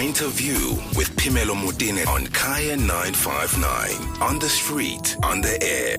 Point of View with Phemelo Motene on Kaya 959. On the street, on the air.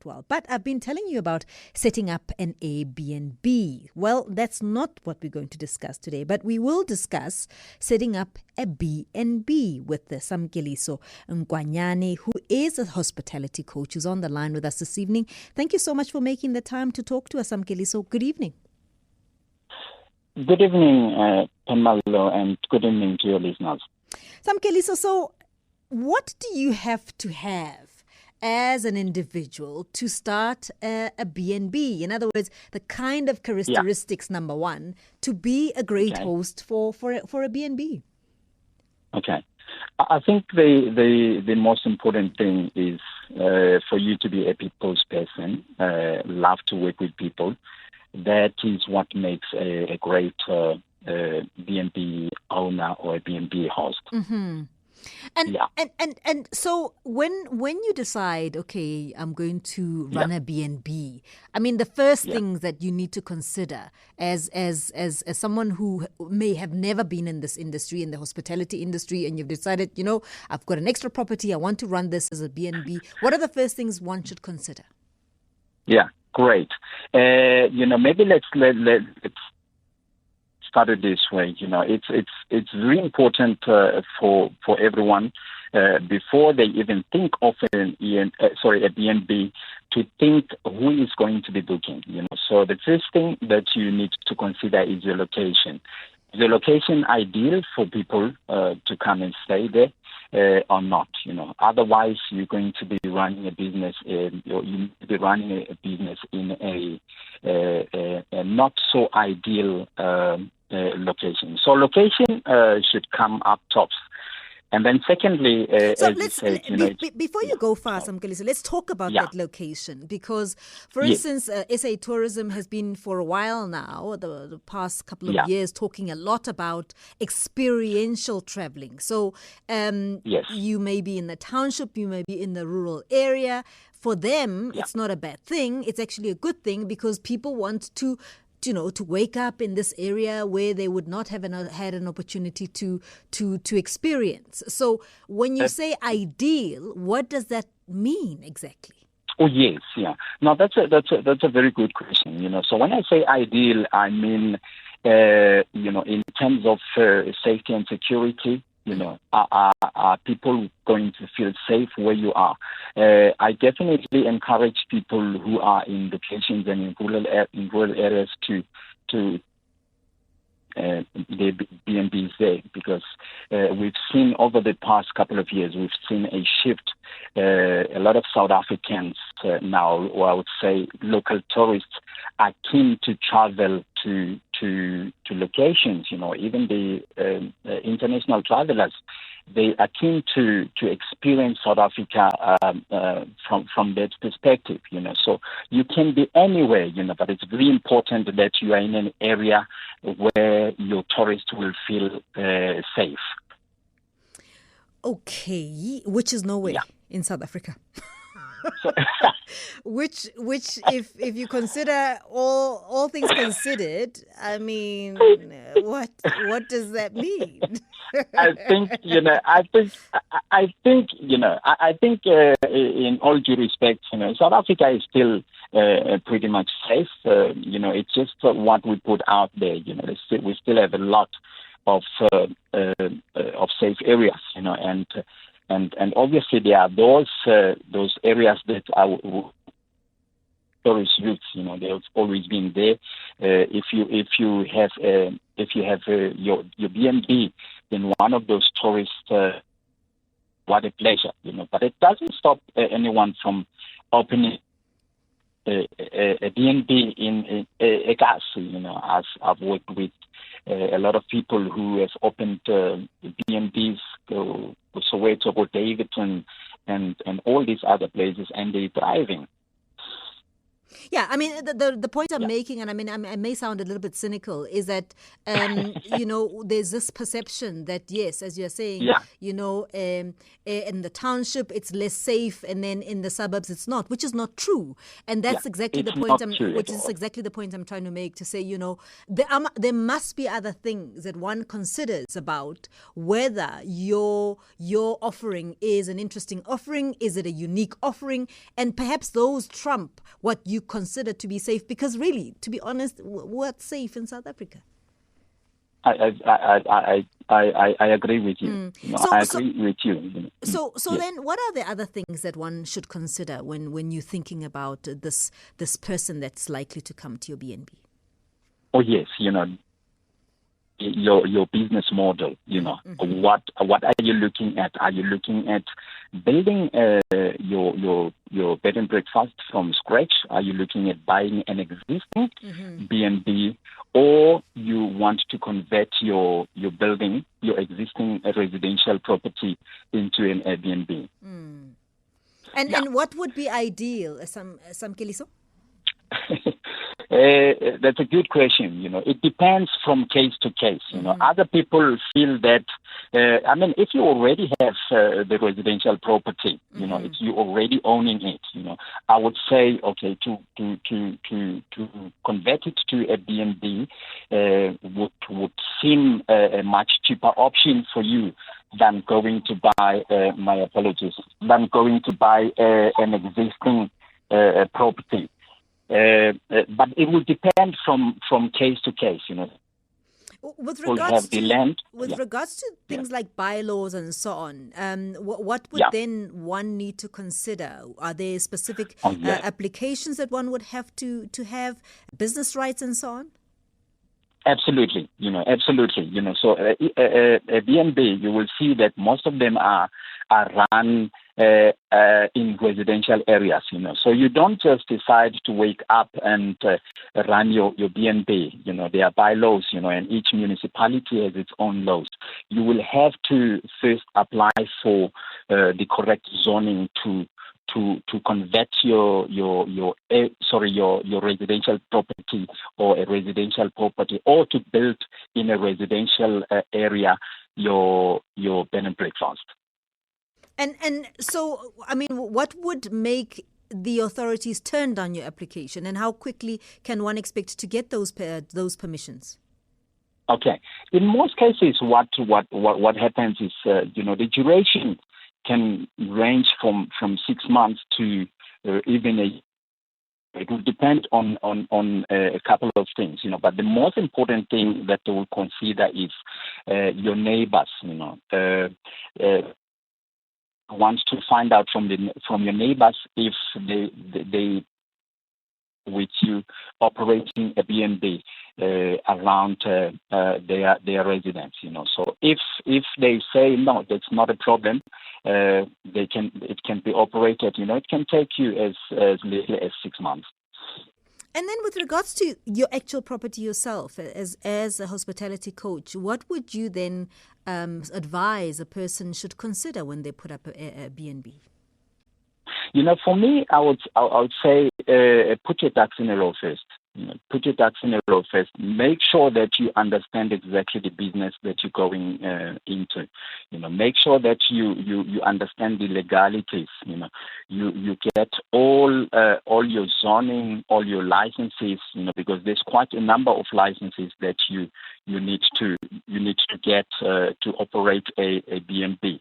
Well, but I've been telling you about setting up an Airbnb. Well, that's not what we're going to discuss today, but we will discuss setting up a B&B with the Samkeliso Nkwanyane, who is a hospitality coach, who's on the line with us this evening. Thank you so much for making the time to talk to us, Samkeliso. Good evening. Good evening, Phemelo, and good evening to your listeners. Samkeliso, so what do you have to have as an individual to start a B&B? In other words, the kind of characteristics, number one, to be a great host for a B&B. Okay. I think the most important thing is for you to be a people's person, love to work with people. That is what makes a great B&B owner or a B&B host. Mm-hmm. And so when you decide, okay, I'm going to run a B&B, I mean, the first things that you need to consider as someone who may have never been in this industry, in the hospitality industry, and you've decided, I've got an extra property, I want to run this as a B&B. What are the first things one should consider? Yeah, great. Maybe let's start it this way. It's very important for everyone before they even think of a B&B to think who is going to be booking. So the first thing that you need to consider is your location. Is the location ideal for people to come and stay there or not? Otherwise you're going to be running a business. You be running a business in a not so ideal location. So location should come up tops. And then secondly, before you go far, Samkeliso, let's talk about that location. Because, for instance, SA Tourism has been for a while now, the past couple of years, talking a lot about experiential traveling. So you may be in the township, you may be in the rural area. For them, it's not a bad thing. It's actually a good thing because people want to wake up in this area where they would not have had an opportunity to experience. So when you say ideal, what does that mean exactly? Oh yes, yeah. No, that's a very good question. So when I say ideal, I mean in terms of safety and security. Are people going to feel safe where you are? I definitely encourage people who are in locations and in rural areas to the B&Bs there, because we've seen over the past couple of years, we've seen a shift. A lot of South Africans now, or I would say local tourists, are keen to travel to locations. Even the international travelers, they are keen to experience South Africa from that perspective. So you can be anywhere, but it's very important that you are in an area where your tourists will feel safe. Okay, which is nowhere in South Africa. which if you consider all things considered, I mean, what does that mean? I think in all due respect, South Africa is still pretty much safe. It's just what we put out there. We still have a lot of safe areas. And obviously there are those areas that are tourist routes. They've always been there. If you have your B&B in one of those tourist, what a pleasure. But it doesn't stop anyone from opening a B&B in a gas. As I've worked with a lot of people who have opened B&Bs, Soweto, Davidson, and all these other places, and they're thriving. Yeah, I mean, the point I'm making, and I mean, I may sound a little bit cynical, is that, there's this perception that, yes, as you're saying, in the township, it's less safe, and then in the suburbs, it's not, which is not true. And that's exactly the point exactly the point I'm trying to make, to say, there must be other things that one considers about whether your offering is an interesting offering, is it a unique offering, and perhaps those trump what you consider to be safe, because really, to be honest, what's safe in South Africa? I agree with you. I agree with you. So then, what are the other things that one should consider when you're thinking about this person that's likely to come to your BNB? Oh yes, your business model. What are you looking at? Are you looking at building your bed and breakfast from scratch? Are you looking at buying an existing BNB, or you want to convert your building, your existing residential property, into an Airbnb? And what would be ideal, Samkeliso? That's a good question. It depends from case to case. Other people feel that, if you already have the residential property, if you already owning it, I would say, okay, to convert it to a BNB would seem a much cheaper option for you than going to buy, than going to buy an existing property. But it will depend from case to case, With regards to things like bylaws and so on, what would then one need to consider? Are there specific applications that one would have to have, business rights and so on? Absolutely, absolutely. So a BNB, you will see that most of them are run in residential areas. So you don't just decide to wake up and run your BNB. There are bylaws, and each municipality has its own laws. You will have to first apply for the correct zoning to convert your residential property or a residential property, or to build in a residential area your bed and breakfast. And so, I mean, what would make the authorities turn down your application, and how quickly can one expect to get those permissions? Okay, in most cases, what happens is the duration can range from 6 months to even a year. It will depend on a couple of things, but the most important thing that they will consider is your neighbors, wants to find out from your neighbors if they with you operating a BNB around their residence. So if they say no, that's not a problem, it can be operated. It can take you as little as 6 months. And then with regards to your actual property yourself, as a hospitality coach, what would you then advise a person should consider when they put up a B&B? For me, I would say put your ducks in a row first. Put your ducks in a row first. Make sure that you understand exactly the business that you're going into. Make sure that you understand the legalities. You get all your zoning, all your licenses. Because there's quite a number of licenses that you need to get to operate a B&B.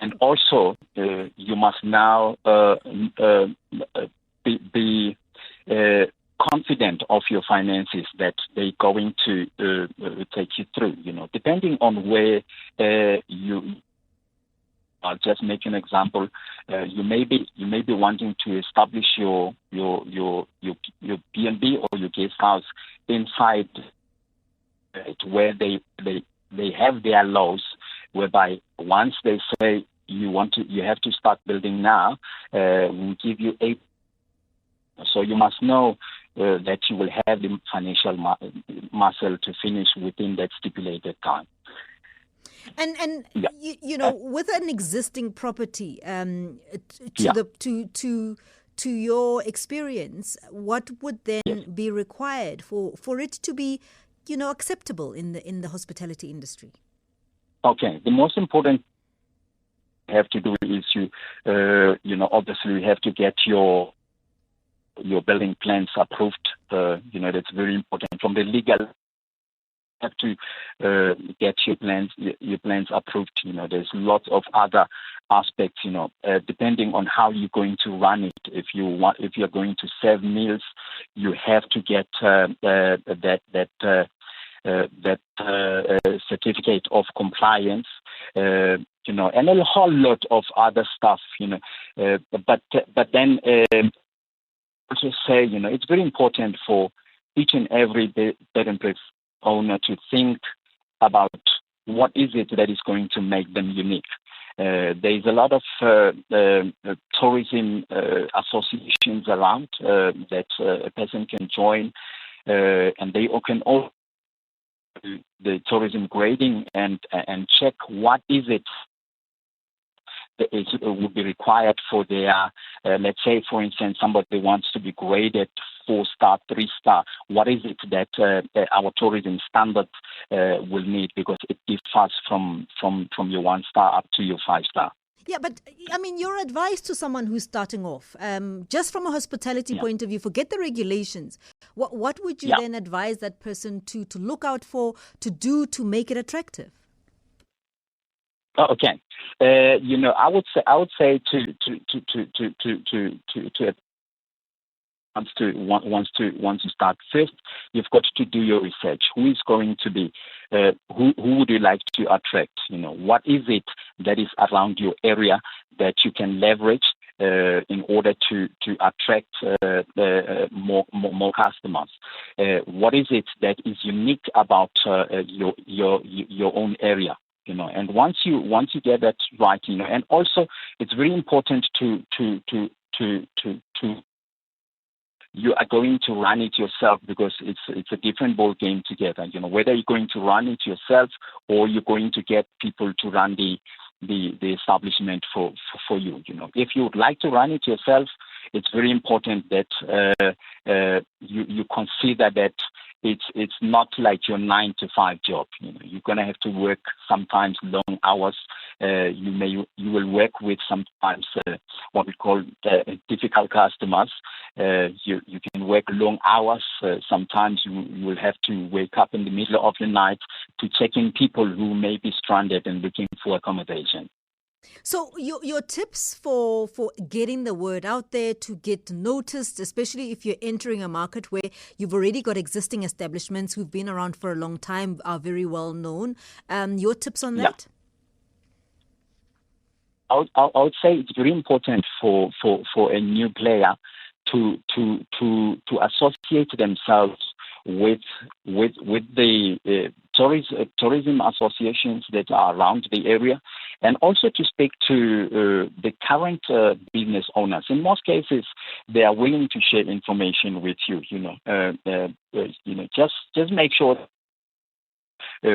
And also, you must now be confident of your finances that they're going to take you through. Depending on where I'll just make an example. You may be wanting to establish your B&B or your guest house inside where they have their laws, whereby once they say you have to start building now, we'll give you 8. So you must know that you will have the financial muscle to finish within that stipulated time. And with an existing property, to to your experience, what would then be required for it to be, acceptable in the hospitality industry? Okay, the most important have to do is obviously you have to get your building plans approved. That's very important. From the legal, you have to get your plans approved. There's lots of other aspects. Depending on how you're going to run it. If you're going to serve meals, you have to get that certificate of compliance. And a whole lot of other stuff, but then also say, it's very important for each and every bed and breakfast owner to think about what is it that is going to make them unique. There's a lot of tourism associations around that a person can join, and they can also do the tourism grading and check what is it would be required for their, let's say, for instance, somebody wants to be graded 4-star, 3-star. What is it that our tourism standard will need? Because it differs from your 1-star up to your 5-star. Yeah, but your advice to someone who's starting off, just from a hospitality point of view, forget the regulations. What would you then advise that person to look out for, to do, to make it attractive? Okay, I would say to wants to start first, you've got to do your research. Who is going to be? Who would you like to attract? What is it that is around your area that you can leverage in order to attract more customers? What is it that is unique about your own area? And once you get that right, and also it's very important to you are going to run it yourself, because it's a different ball game together. Whether you're going to run it yourself or you're going to get people to run the establishment for you. If you would like to run it yourself, it's very important that you consider that it's not like your 9-to-5 job. You're gonna have to work sometimes long hours. You will work with sometimes what we call difficult customers. You can work long hours. Sometimes you will have to wake up in the middle of the night to check in people who may be stranded and looking for accommodation. So your tips for getting the word out there, to get noticed, especially if you're entering a market where you've already got existing establishments who've been around for a long time, are very well known. Your tips on that? I would say it's very important for a new player to associate themselves with the tourism associations that are around the area, and also to speak to the current business owners. In most cases, they are willing to share information with you. Just make sure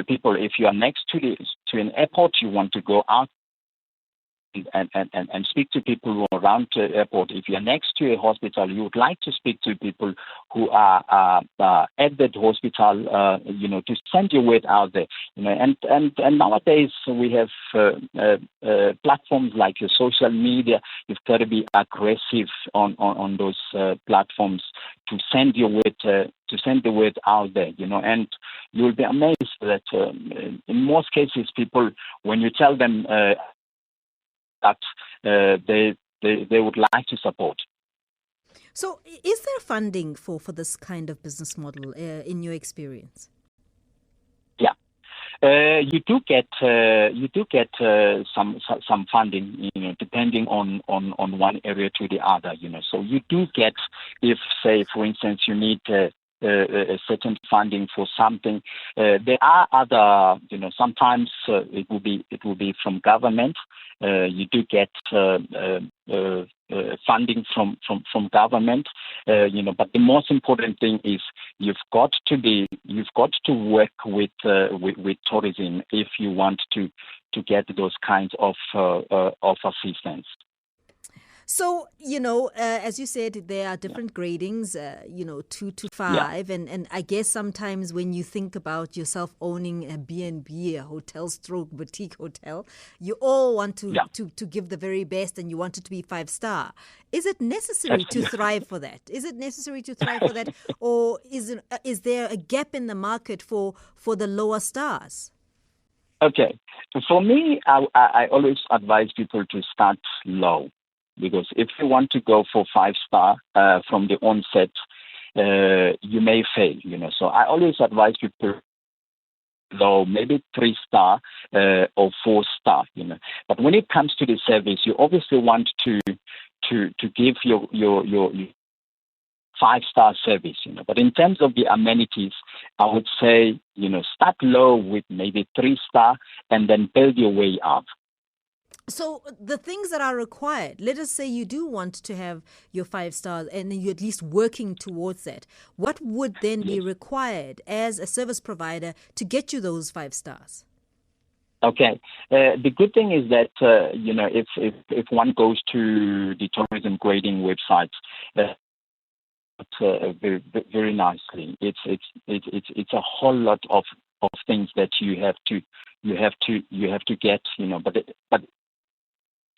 people, if you are next to an airport, you want to go out and speak to people who are around the airport. If you're next to a hospital, you would like to speak to people who are at that hospital, to send your word out there. And nowadays we have platforms like your social media. You've got to be aggressive on those platforms to send your word to send the word out there. And you'll be amazed that in most cases, people, when you tell them that they would like to support. So is there funding for this kind of business model in your experience? Yeah. You do get some funding, depending on one area to the other, So you do get, if, say, for instance, you need a certain funding for something. There are other, sometimes it will be from government. You do get funding from government, but the most important thing is you've got to work with tourism if you want to get those kinds of assistance. So, as you said, there are different gradings, 2 to 5. Yeah. And I guess sometimes when you think about yourself owning a B&B, a hotel stroke boutique hotel, you all want to give the very best and you want it to be 5-star. Is it necessary to thrive for that? Is it necessary to thrive for that? Or is there a gap in the market for the lower stars? Okay. For me, I always advise people to start low, because if you want to go for 5-star from the onset, you may fail, So I always advise people low, maybe 3-star or 4-star, But when it comes to the service, you obviously want to give your 5-star service, But in terms of the amenities, I would say, start low with maybe 3-star and then build your way up. So the things that are required, let us say you do want to have your 5 stars and you're at least working towards that. What would then be required as a service provider to get you those 5 stars? Okay. The good thing is that, if one goes to the tourism grading website, very, very nicely. It's a whole lot of things that you have to get, but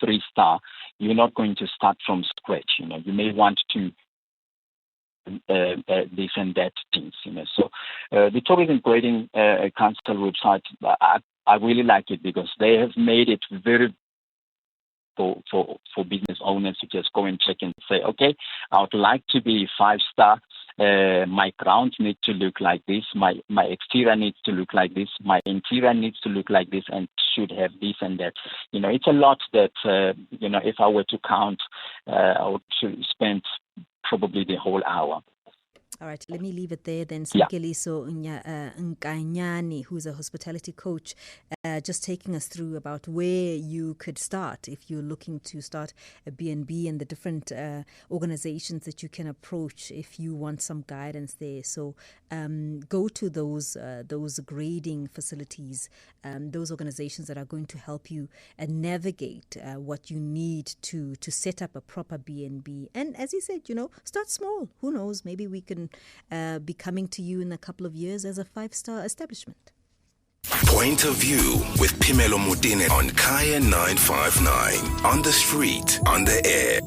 3-star, you're not going to start from scratch. You may want to this and that things. So the tourism grading council website, I really like it because they have made it very for business owners to just go and check and say, okay, I would like to be 5-star. My grounds need to look like this. My exterior needs to look like this. My interior needs to look like this and should have this and that. It's a lot that, if I were to count, I would spend probably the whole hour. All right, let me leave it there then. Samkeliso Nkwanyane, who's a hospitality coach, just taking us through about where you could start if you're looking to start a B&B and the different organizations that you can approach if you want some guidance there. So go to those grading facilities, those organizations that are going to help you navigate what you need to set up a proper B&B. And as you said, start small. Who knows? Maybe we can be coming to you in a couple of years as a 5-star establishment. Point of View with Phemelo Motene on Kaya 959. On the street, on the air.